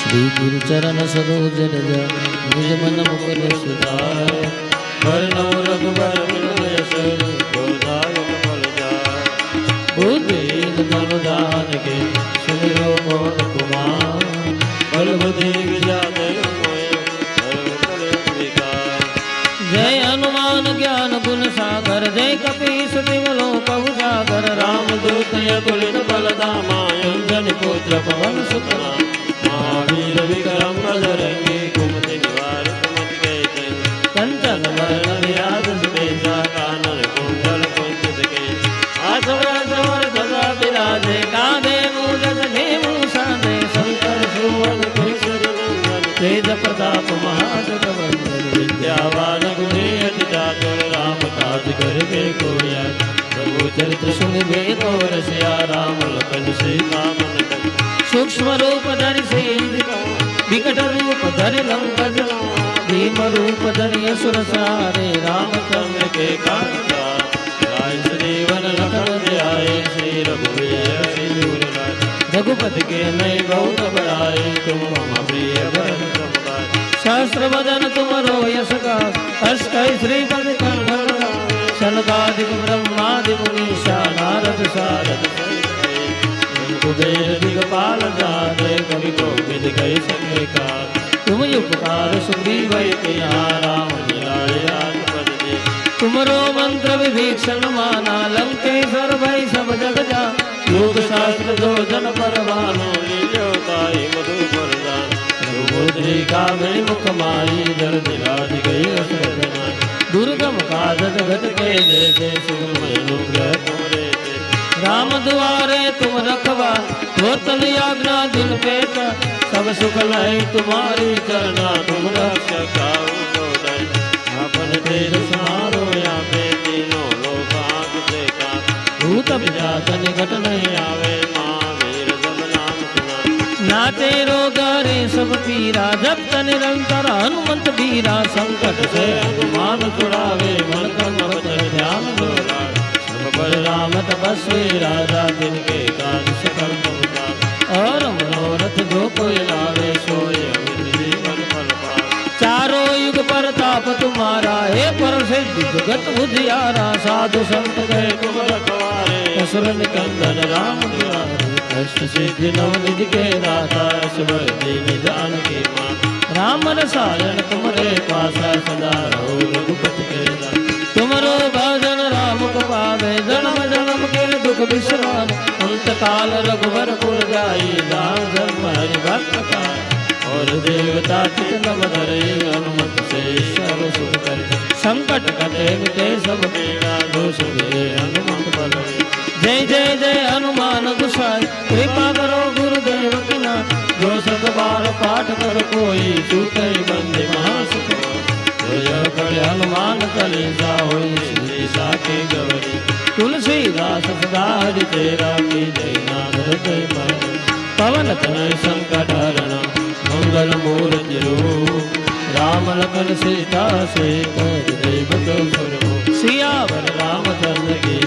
श्री गुरु चरण सरोज रज निज मन मुकुर सुधार वरनौ रघुबर यश गोदायक फल जाय बुद्धिहीन धनु दान के सुमिरो मोहन कुमार बल बुद्धि विद्या जय हनुमान ज्ञान गुण सागर जय कपीस तिमलो कहु सागर रामदूत अतुलित बलधामा अंजन पुत्र पवन सुत महावीर विक्रम बजरंगी कुमति निवार कुमति के कंचन वरण विराज सुबेसा कानन कुंडल कुंचित के आसवर सदा विराजे कांधे मूज जनेऊ साधे शंकर सुवन केसरी नंदन तेज प्रताप महाजगवंदन विद्यावान गुणी अति चातुर राम काज करबे को याद प्रभु चरित्र सुनिबे को रसिया राम लखन सीता मन सूक्ष्म रूप धरि सिंह विकट रूप धरि लंक जला भीम रूप धरि असुर सारे रामचंद्र के काज राय श्रीवन लखन ध्याये श्री रघुवीर सिंधुर रघुपति के नए बहुत बड़ाए तुम मम प्रिय भरत समुदाय सहस्र बदन तुमरो यश का हर्ष कई श्रीपद कंठ सनकादिक ब्रह्मादि मुनीषा नारद सारद कुबेर दिगपाल जाते कवि कोविद गए संगे का तुम उपकार सुग्रीव राम मिलाए राजपद दे तुमरो मंत्र विभीषण माना लंकेश्वर भई सब जग जा योग शास्त्र जो जन परवानो लील्यो ताई मधुपर दान मुद्रिका में मुख माई जल दिलाज गई असुर दुर्गम काज जगत के देखे सुगम अनुग्रह तुमरे राम दुआरे तुम रखवा होतन आज्ञा दिन पेट सब सुख लय तुम्हारी चरना तुम रक्षा अपन तेज समारो या पे तीनों लोक आग से का भूत पिशाच निकट नहीं आवे महावीर जब नाम सुना नाचे रोगारे सब पीरा जब निरंतर हनुमंत बीरा संकट से हनुमान छुड़ावे मन क्रम वचन ध्यान दोरा पर राम तपस्वी राजा जिनके काज सकल तुम और मनोरथ जो कोई लावे सोए अमित जीवन फल पाए चारों युग प्रताप तुम्हारा हे पर सिद्धि जगत उजियारा साधु संत गए तुम रखवारे असुर निकंदन राम दुलारे कष्ट सिद्धि नव निधि के दाता असवर दीन जानकी मां राम रसायन तुमरे पासा सदा रहो रघुपति के दास तुमरो भजन राम को पावे जन्म जन्म के दुख विश्राम अंत काल रघुवर पुर जाई दास धर्म हरि भक्त का और देवता चित नव धरे हनुमत से सर्व सुख करे संकट कटे मिटे सब पीड़ा दोष मेरे हनुमत बल जय जय जय हनुमान गोसाई कृपा करो गुरुदेव की ना जो सत बार पाठ कर कोई छूटे बंदे महासुख हनुमान चालीसा होई श्री साके गवरी तुलसीदास सदा हरि तेरा की जय नाथ जय मन पवन तनय संकट हरण मंगल मूर्ति रूप राम लखन सीता से कर देव तो सुर सियावर रामचंद्र की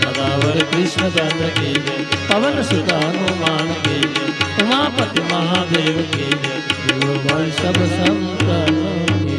सदावर कृष्ण चंद्र की जय पवन सुत हनुमान की जय उमापति महादेव की जय सब संतन